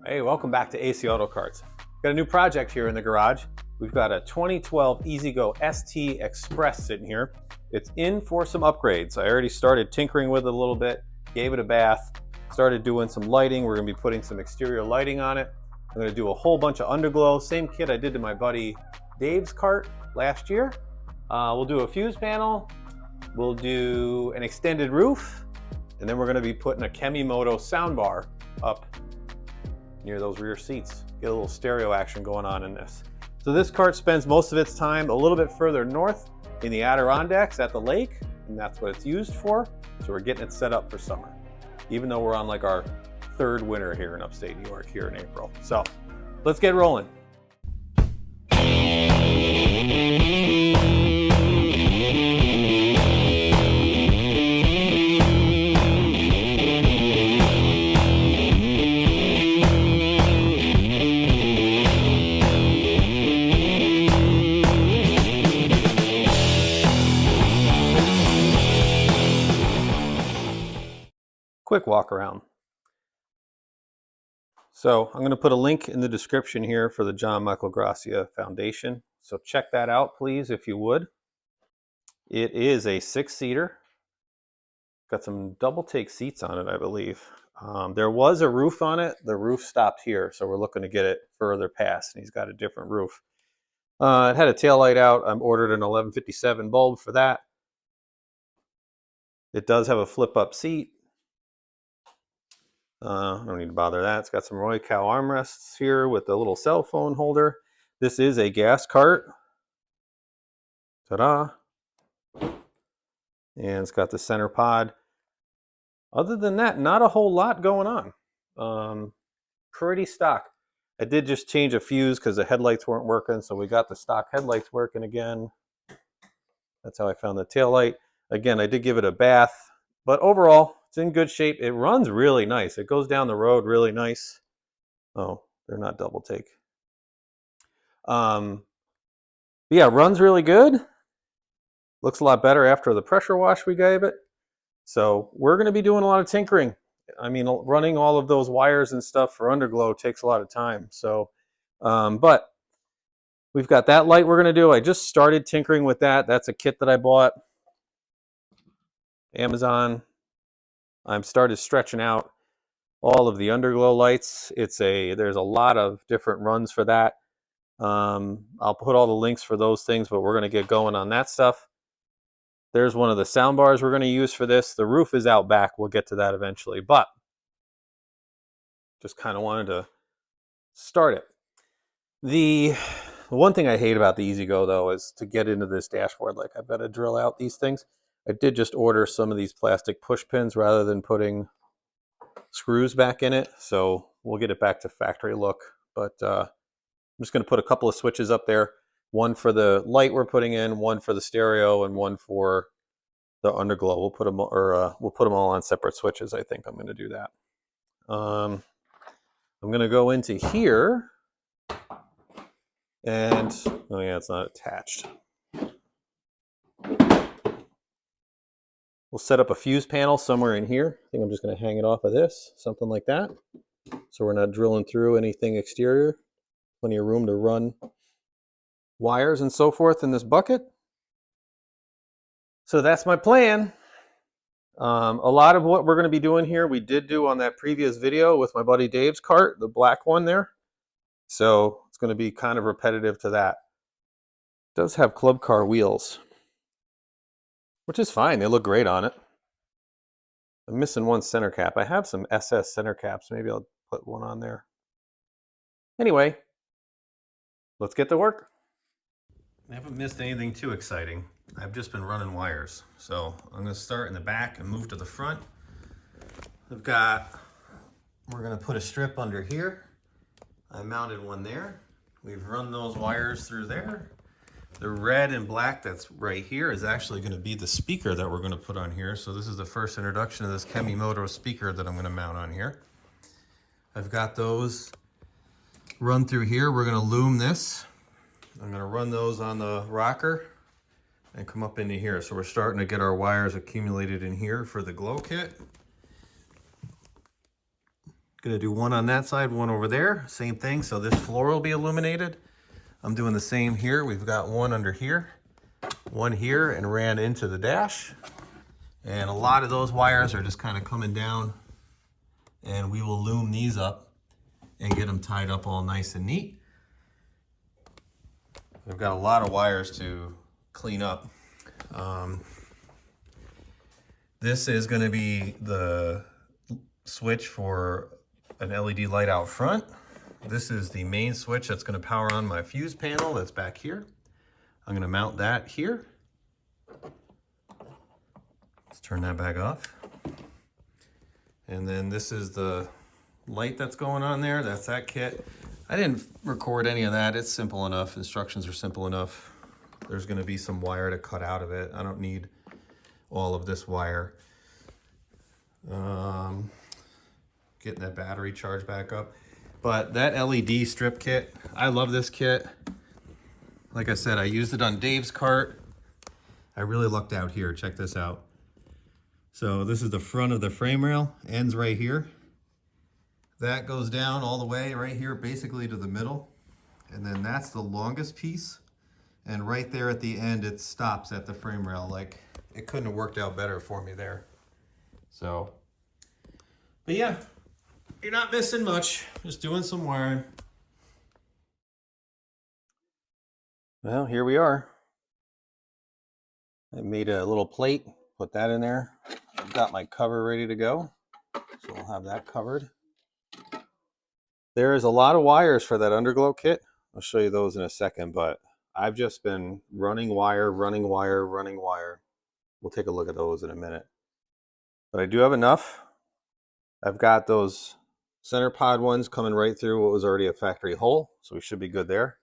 Hey, welcome back to AC Auto Carts. Got a new project here in the garage. We've got a 2012 EZGO ST Express sitting here. It's in for some upgrades. I already started tinkering with it a little bit, gave it a bath, started doing some lighting. We're gonna be putting some exterior lighting on it. I'm gonna do a whole bunch of underglow, same kit I did to my buddy Dave's cart last year. We'll do a fuse panel, we'll do an extended roof, and then we're gonna be putting a Kemimoto soundbar up near those rear seats. Get a little stereo action going on in this. So this cart spends most of its time a little bit further north in the Adirondacks at the lake, and that's what it's used for. So we're getting it set up for summer, even though we're on like our third winter here in upstate New York here in April. So let's get rolling. Quick walk around. So I'm going to put a link in the description here for the John Michael Grassia Foundation. So check that out, please, if you would. It is a 6-seater. Got some double take seats on it, I believe. There was a roof on it. The roof stopped here, so we're looking to get it further past, and he's got a different roof. It had a tail light out. I've ordered an 1157 bulb for that. It does have a flip-up seat. I don't need to bother that. It's got some Roy Cow armrests here with a little cell phone holder. This is a gas cart. Ta-da! And it's got the center pod. Other than that, not a whole lot going on. Pretty stock. I did just change a fuse because the headlights weren't working, so we got the stock headlights working again. That's how I found the tail light. Again, I did give it a bath, but overall, it's in good shape. It runs really nice. It goes down the road really nice. Oh, they're not double take. Yeah, runs really good. Looks a lot better after the pressure wash we gave it. So we're going to be doing a lot of tinkering. I mean, running all of those wires and stuff for Underglow takes a lot of time. So, but we've got that light we're going to do. I just started tinkering with that. That's a kit that I bought. Amazon. I've started stretching out all of the Underglow lights. There's a lot of different runs for that. I'll put all the links for those things, but we're going to get going on that stuff. There's one of the sound bars we're going to use for this. The roof is out back. We'll get to that eventually, but just kind of wanted to start it. The one thing I hate about the EZGO, though, is to get into this dashboard. Like, I've got to drill out these things. I did just order some of these plastic push pins rather than putting screws back in it, so we'll get it back to factory look. But I'm just going to put a couple of switches up there. One for the light we're putting in, one for the stereo, and one for the Underglow. We'll put them all on separate switches. I think I'm going to do that. I'm going to go into here, and oh yeah, it's not attached. We'll set up a fuse panel somewhere in here. I think I'm just going to hang it off of this, something like that. So we're not drilling through anything exterior. Plenty of room to run wires and so forth in this bucket. So that's my plan. A lot of what we're going to be doing here, we did do on that previous video with my buddy Dave's cart, the black one there. So it's going to be kind of repetitive to that. It does have club car wheels, which is fine. They look great on it. I'm missing one center cap. I have some SS center caps. Maybe I'll put one on there. Anyway, let's get to work. I haven't missed anything too exciting. I've just been running wires. So I'm going to start in the back and move to the front. We're going to put a strip under here. I mounted one there. We've run those wires through there. The red and black that's right here is actually going to be the speaker that we're going to put on here. So this is the first introduction of this Kemimoto speaker that I'm going to mount on here. I've got those run through here. We're going to loom this. I'm going to run those on the rocker and come up into here. So we're starting to get our wires accumulated in here for the glow kit. Gonna do one on that side, one over there. Same thing, so this floor will be illuminated. I'm doing the same here. We've got one under here, one here, and ran into the dash. And a lot of those wires are just kind of coming down, and we will loom these up and get them tied up all nice and neat. We've got a lot of wires to clean up. This is going to be the switch for an LED light out front. This is the main switch that's going to power on my fuse panel that's back here. I'm going to mount that here. Let's turn that back off. And then this is the light that's going on there. That's that kit. I didn't record any of that. It's simple enough. Instructions are simple enough. There's going to be some wire to cut out of it. I don't need all of this wire. Getting that battery charged back up. But that LED strip kit, I love this kit. Like I said, I used it on Dave's cart. I really lucked out here. Check this out. So this is the front of the frame rail, ends right here. That goes down all the way right here, basically to the middle. And then that's the longest piece. And right there at the end, it stops at the frame rail. Like, it couldn't have worked out better for me there. So, but yeah, you're not missing much. Just doing some wiring. Well, here we are. I made a little plate, put that in there. I've got my cover ready to go. So I'll have that covered. There is a lot of wires for that Underglow kit. I'll show you those in a second, but I've just been running wire, running wire, running wire. We'll take a look at those in a minute. But I do have enough. I've got those center pod ones coming right through what was already a factory hole, so we should be good there.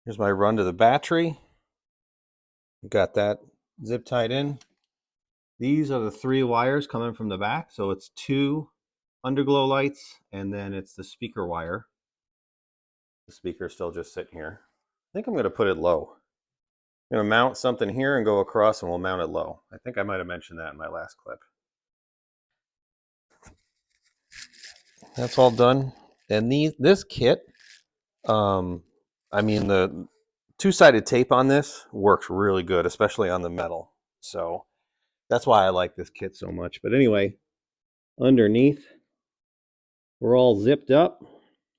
Here's my run to the battery. Got that zip tied in. These are the 3 wires coming from the back, so it's 2 Underglow lights, and then it's the speaker wire. The speaker's still just sitting here. I think I'm going to put it low. I'm going to mount something here and go across, and we'll mount it low. I think I might have mentioned that in my last clip. That's all done. And this kit, I mean, the 2-sided tape on this works really good, especially on the metal. So that's why I like this kit so much. But anyway, underneath, we're all zipped up.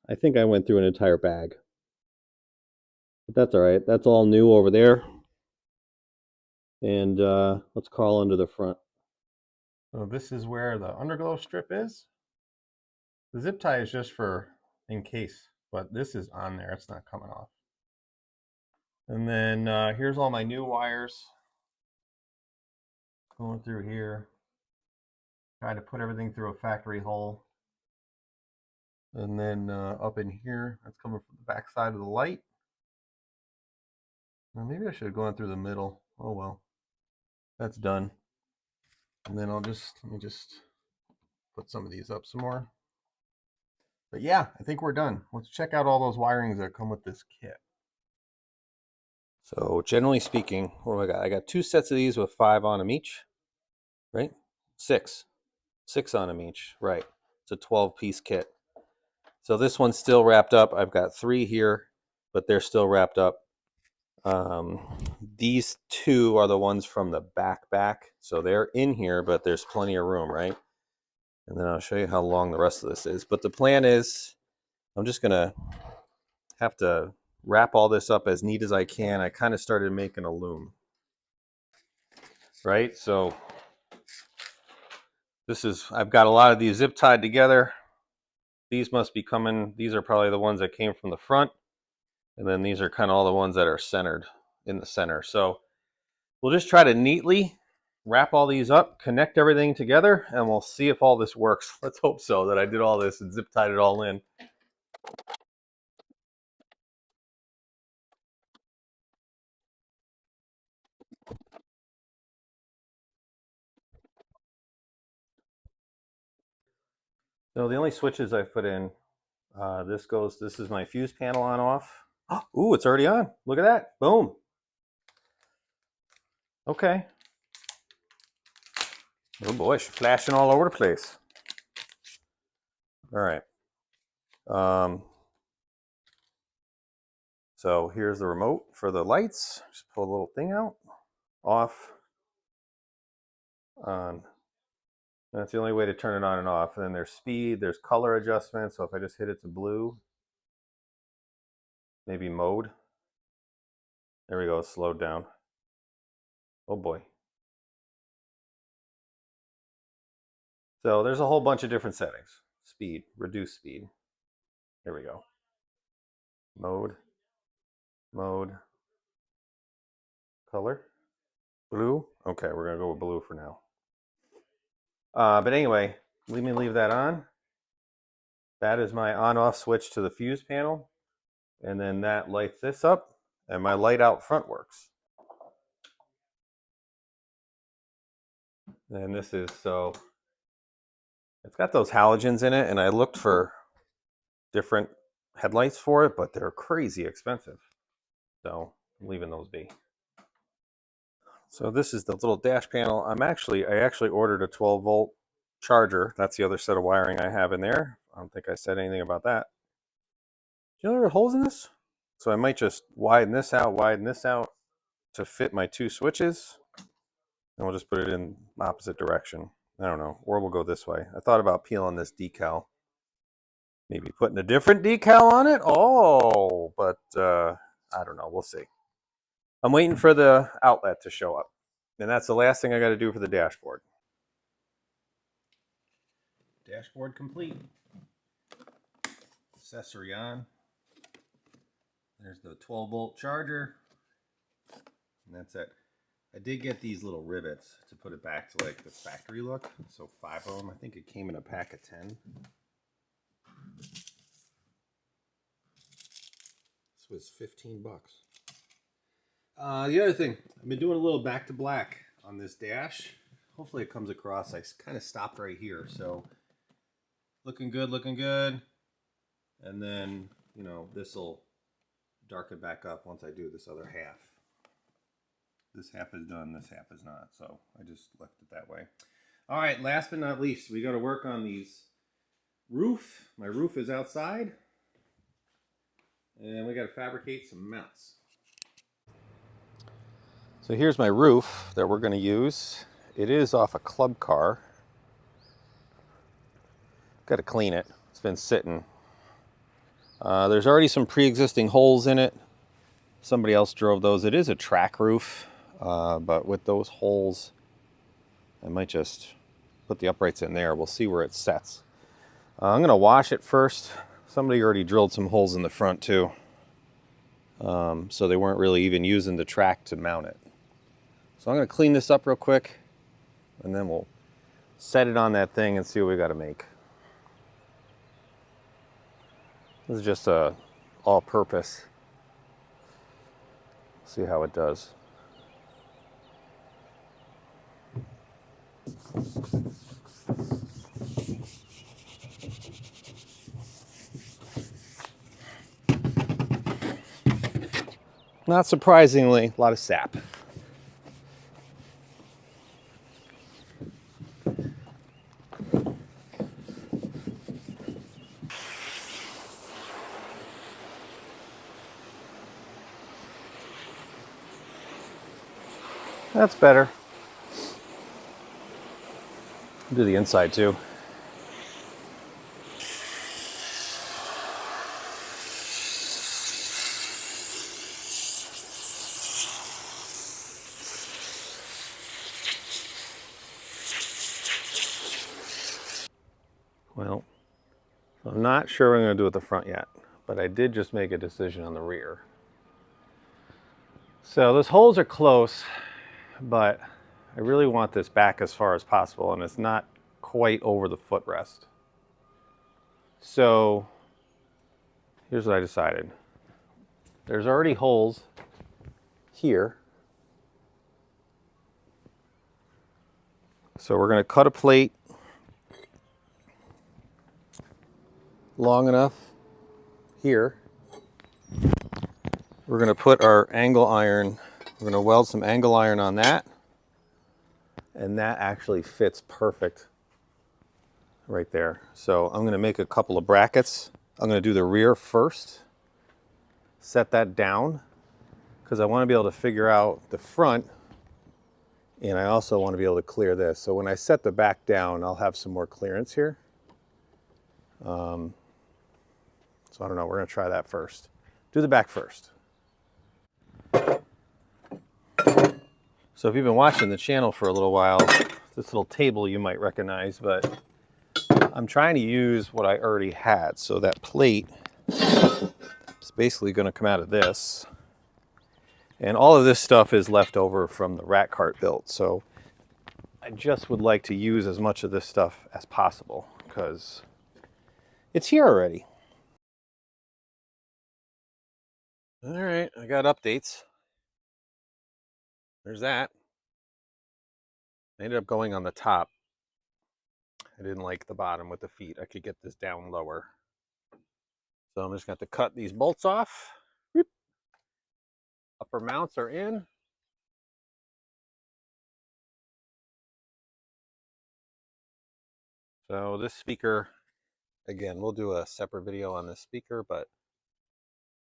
I think I went through an entire bag. But that's all right. That's all new over there. And let's crawl under the front. So this is where the Underglow strip is. The zip tie is just for in case, but this is on there. It's not coming off. And then here's all my new wires going through here. Try to put everything through a factory hole. And then up in here, that's coming from the back side of the light. Well, maybe I should have gone through the middle. Oh well, that's done. And then let me just put some of these up some more. But yeah, I think we're done. Let's check out all those wirings that come with this kit. So generally speaking, what do I got? I got 2 sets of these with 5 on them each, right? 6 on them each, right? It's a 12-piece kit. So this one's still wrapped up. I've got 3 here, but they're still wrapped up. These 2 are the ones from the back. So they're in here, but there's plenty of room, right? And then I'll show you how long the rest of this is. But the plan is, I'm just going to have to wrap all this up as neat as I can. I kind of started making a loom, right? So I've got a lot of these zip tied together. These must be coming, these are probably the ones that came from the front. And then these are kind of all the ones that are centered in the center. So we'll just try to neatly wrap all these up, connect everything together, and we'll see if all this works. Let's hope so, that I did all this and zip tied it all in. So the only switches I've put in, this is my fuse panel on off. Ooh, it's already on. Look at that. Boom. Okay. Oh boy, it's flashing all over the place. All right. So here's the remote for the lights. Just pull a little thing out, off, on. That's the only way to turn it on and off. And then there's speed, there's color adjustment. So if I just hit it to blue, maybe mode. There we go, it's slowed down. Oh boy. So there's a whole bunch of different settings. Speed, reduce speed. Here we go. Mode, mode, color, blue. Okay, we're gonna go with blue for now. But anyway, let me leave that on. That is my on-off switch to the fuse panel. And then that lights this up, and my light out front works. And this is, so it's got those halogens in it, and I looked for different headlights for it, but they're crazy expensive. So I'm leaving those be. So this is the little dash panel. I actually ordered a 12-volt charger. That's the other set of wiring I have in there. I don't think I said anything about that. Do you know there are holes in this? So I might just widen this out to fit my two switches. And we'll just put it in opposite direction. I don't know, or we'll go this way. I thought about peeling this decal. Maybe putting a different decal on it. Oh, but I don't know. We'll see. I'm waiting for the outlet to show up. And that's the last thing I got to do for the dashboard. Dashboard complete. Accessory on. There's the 12-volt charger. And that's it. I did get these little rivets to put it back to like the factory look. So 5 of them. I think it came in a pack of 10. This was 15 bucks. The other thing, I've been doing a little back to black on this dash. Hopefully it comes across. I kind of stopped right here. So looking good, looking good. And then, you know, this will darken back up once I do this other half. This half is done, this half is not. So I just left it that way. All right, last but not least, we got to work on these roof. My roof is outside. And we got to fabricate some mounts. So here's my roof that we're going to use. It is off a club car. Got to clean it. It's been sitting. There's already some pre-existing holes in it. Somebody else drove those. It is a track roof, but with those holes, I might just put the uprights in there. We'll see where it sets. I'm going to wash it first. Somebody already drilled some holes in the front too. So they weren't really even using the track to mount it. So I'm going to clean this up real quick, and then we'll set it on that thing and see what we got to make. This is just a all-purpose. See how it does. Not surprisingly, a lot of sap. That's better. Do the inside too. Well, I'm not sure what I'm going to do at the front yet, but I did just make a decision on the rear. So those holes are close, but I really want this back as far as possible, and it's not quite over the footrest. So here's what I decided. There's already holes here. So we're going to cut a plate long enough here. We're going to put our angle iron, we're going to weld some angle iron on that, and that actually fits perfect right there. So I'm going to make a couple of brackets. I'm going to do the rear first, set that down, because I want to be able to figure out the front, and I also want to be able to clear this. So when I set the back down, I'll have some more clearance here. So I don't know, we're going to try that first. Do the back first. So if you've been watching the channel for a little while, this little table you might recognize, but I'm trying to use what I already had. So that plate is basically going to come out of this. And all of this stuff is left over from the rat cart build. So I just would like to use as much of this stuff as possible because it's here already. All right, I got updates. There's that. I ended up going on the top. I didn't like the bottom with the feet. I could get this down lower. So I'm just going to have to cut these bolts off. Whoop. Upper mounts are in. So this speaker, again, we'll do a separate video on this speaker, but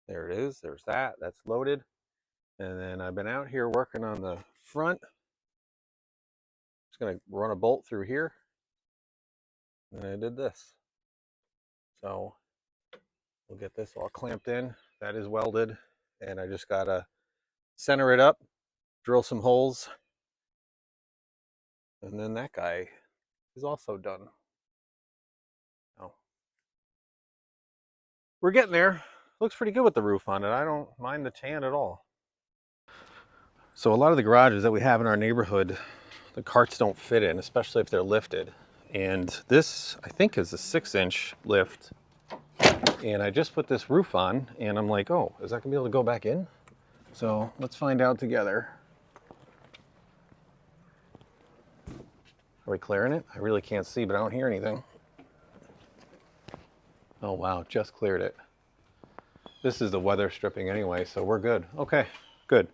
there it is. There's that. That's loaded. And then I've been out here working on the front. Just going to run a bolt through here. And I did this. So we'll get this all clamped in. That is welded. And I just got to center it up, drill some holes. And then that guy is also done. Oh. We're getting there. Looks pretty good with the roof on it. I don't mind the tan at all. So a lot of the garages that we have in our neighborhood, the carts don't fit in, especially if they're lifted. And this, I think, is a 6-inch lift. And I just put this roof on, and I'm like, oh, is that gonna be able to go back in? So let's find out together. Are we clearing it? I really can't see, but I don't hear anything. Oh wow, just cleared it. This is the weather stripping anyway, so we're good. Okay, good.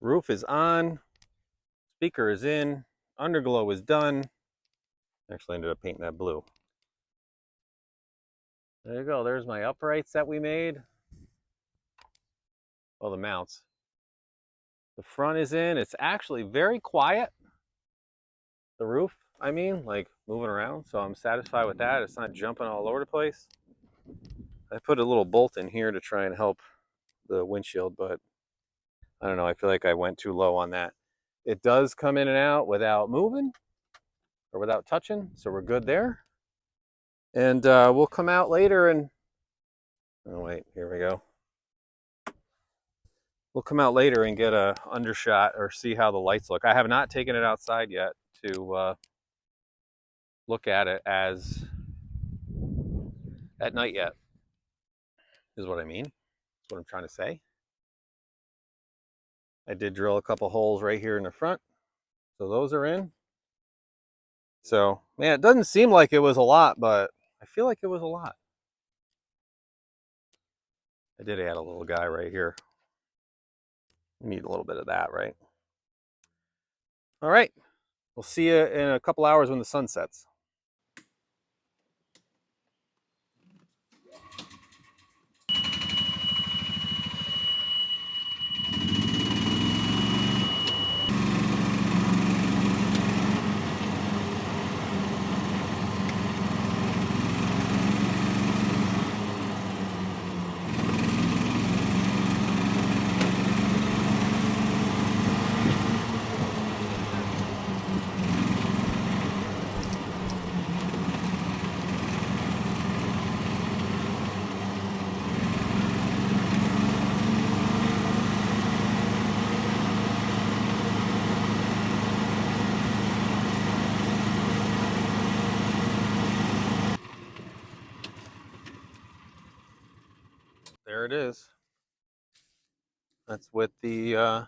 Roof is on, speaker is in, underglow is done. Actually ended up painting that blue. There you go, there's my uprights that we made. Oh, the mounts. The front is in, it's actually very quiet. The roof, I mean, like moving around, so I'm satisfied with that. It's not jumping all over the place. I put a little bolt in here to try and help the windshield, but I don't know, I feel like I went too low on that. It does come in and out without moving or without touching, so we're good there. And we'll come out later and, oh wait, here we go. We'll come out later and get a undershot or see how the lights look. I have not taken it outside yet to look at it as at night yet, is what I mean. That's what I'm trying to say. I did drill a couple holes right here in the front, so those are in. So, man, it doesn't seem like it was a lot, but I feel like it was a lot. I did add a little guy right here. Need a little bit of that, right? All right, we'll see you in a couple hours when the sun sets. There it is. That's with the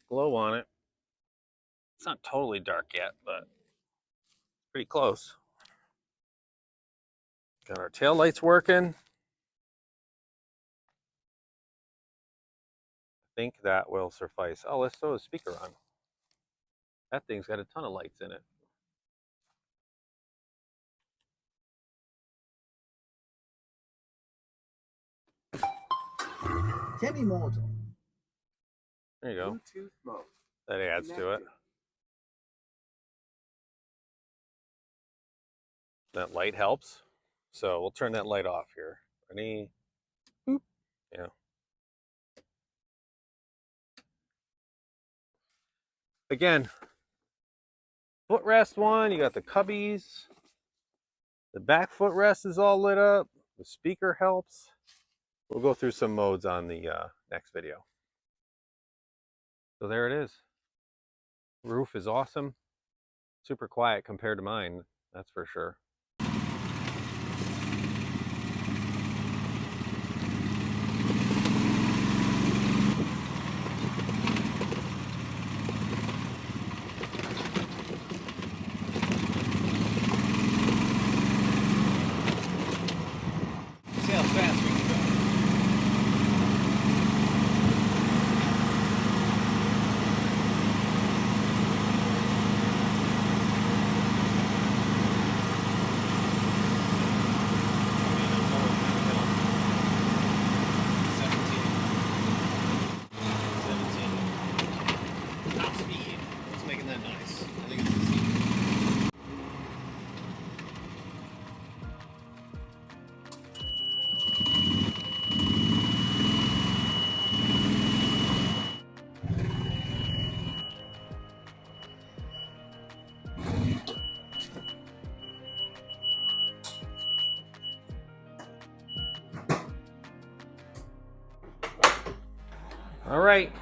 glow on it. It's not totally dark yet, but pretty close. Got our tail lights working. think that will suffice. Oh, let's throw a speaker on. That thing's got a ton of lights in it. Kemimoto. There you go. Bluetooth mode. That adds to it. That light helps. So we'll turn that light off here. Ready? Boop. Yeah. Again, footrest one, you got the cubbies. The back footrest is all lit up. The speaker helps. We'll go through some modes on the next video. So there it is. Roof is awesome. Super quiet compared to mine, that's for sure. See how fast we can go. All right,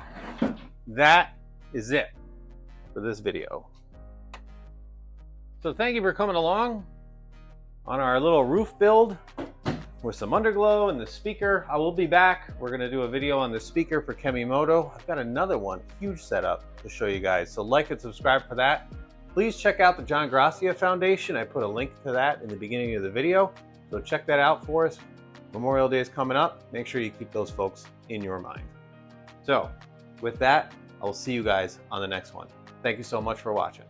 that is it for this video. So thank you for coming along on our little roof build with some underglow and the speaker. I will be back. We're gonna do a video on the speaker for Kemimoto. I've got another one, huge setup to show you guys. So like and subscribe for that. Please check out the John Grassia Foundation. I put a link to that in the beginning of the video. So check that out for us. Memorial Day is coming up. Make sure you keep those folks in your mind. So with that, I will see you guys on the next one. Thank you so much for watching.